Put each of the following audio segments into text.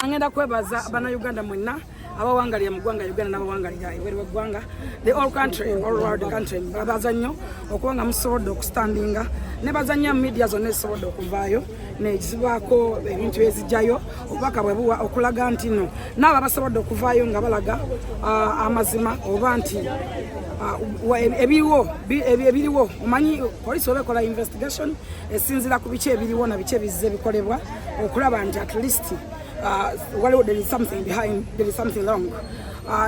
Angenda kwebaza bana Uganda mwenna abawangalira mu ggwanga Uganda n'abawangalira ebweru w'eggwanga the all country all world country babaza nnyo okubanga musobodde okustandinga ne bazanya media zonna ezisobodde okuvaayo nezibaako ebintu ezijjayo obubaka bwe buwa okulaga nti no n'abo basobodde okuvaayo nga balaga amazima oba nti ebiriwo omanyi poliisi oba ekola investigation esinzira ku biki ebiriwo na biki ebizze bikolebwa okulaba nti at least there is something behind, there is something wrong.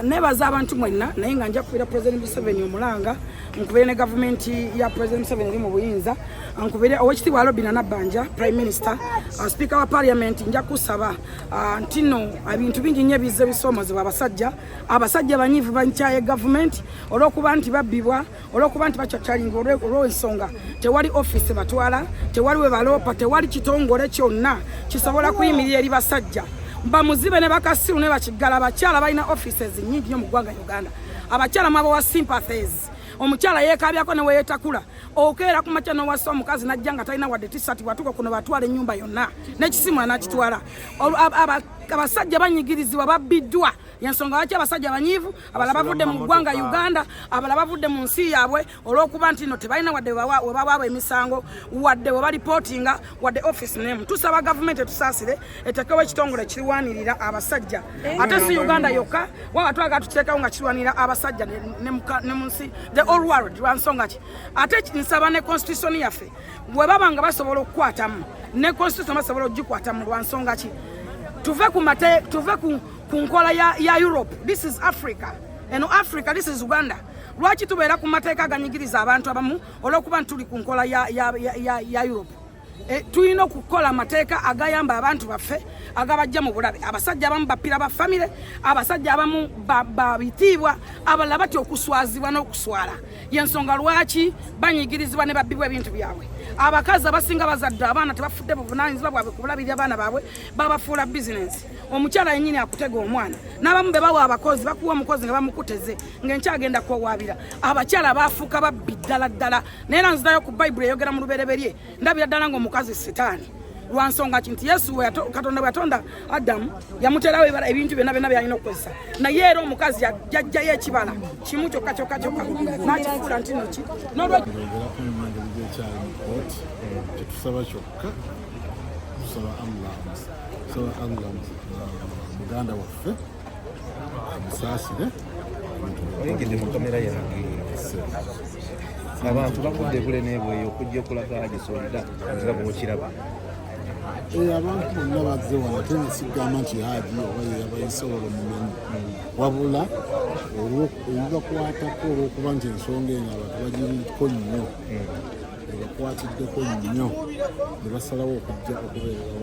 Nebaza abantu mwenna naye nga nja kubira President Museveni omulanga nkubire ne government ya President Museveni eri mu buyinza nkubire owekitiibwa Robina Nabbanja Prime Minister Speaker wa Parliament nja kusaba ntino ebintu bingi nnyo bizze bisoomozebwa abasajja banyivu bankyaye government olw'okuba nti babbibwa olw'okuba nti bakyakyalinga olw'ensonga tewali office batwala tewali we baloopa tewali kitongole kyonna kisobola kuyimirira eri basajja bamuzibe ne bakasiru ne bakigala abakyala balina offices nyingi nnyo mu ggwanga Uganda abakyala mwabo wa sympathies omukyala yeekabyako ne weyetakula okeera ku makya n'owasa omukazi najja nga talina wadde tisati bwatuuka kuno batwala ennyumba yonna n'ekisimu anakitwala abasajja banyigirizibwa babbiddwa yensonga lwaki abasajja banyiivu abalala bavudde mu ggwanga Uganda abalala bavudde mu nsi yaabwe olw'okuba nti no tebalina wadde webawaaba emisango wadde webalipootinga wadde office name tusaba gavumenti etusaasire etekewo ekitongole kirwanirira abasajja ate si Uganda yokka waba twaga tuteekawo nga kirwanirira abasajja ne mu nsi the all world lwansonga ki ate nsaba ne constitution yaffe bwe baba nga basobola okukwatamu ne constitution basobola ogikwatamu lwansonga ki tuve ku nkola ya Europe. This is Africa. And Africa, this is Uganda. Lwaki tubeera ku mateeka aganyigiriza abantu abamu olw'okuba tuli ku nkola ya Europe. Tulina okukola amateeka agayamba abantu baffe agabajja mu bulabe abasajja abamu bapira ba family abasajja abamu babitiibwa abalala batya okuswazibwa n'okuswala yensonga lwaki banyigirizibwa ne babbibwa ebintu byabwe abakazi abasinga bazadde abaana tebafudde buvunaanyizibwa bwabwe ku bulabirira abaana baabwe babafuula bizinensi omukyala yennyini akutega omwana n'abamu be bawa abakozi bakuwa omukozi nga bamukuteze ng'enkyagenda kwowaabira abakyala baafuuka babbi ddala naye era nzirayo ku bayibuli eyogera mu lubereberye ndabira ddala ng'omukazi sitaani lwansonga kinti Yesu Katonda bwe yatonda Adamu yamuterawo ebintu byonna byalina okukozesa naye era omukazi yajjayo ekibala kimu kyokka n'akifuula nti noki tusaba kyokka tusaba muganda waffe amusaasire oyingidde mu kamera yange abantu bakudde bule n'ebweyo okujja okulaga Hajji solida nga bwokiraba abantu bonna bazze wano ate nesigamba nti Hajji oba yeyabayisobola omumenyi wabula ebibakwatako olw'okuba nti ensonga eno abantu bagiriko nnyo ebakwatiddeko nnyo ne basalawo okujja okubeerawo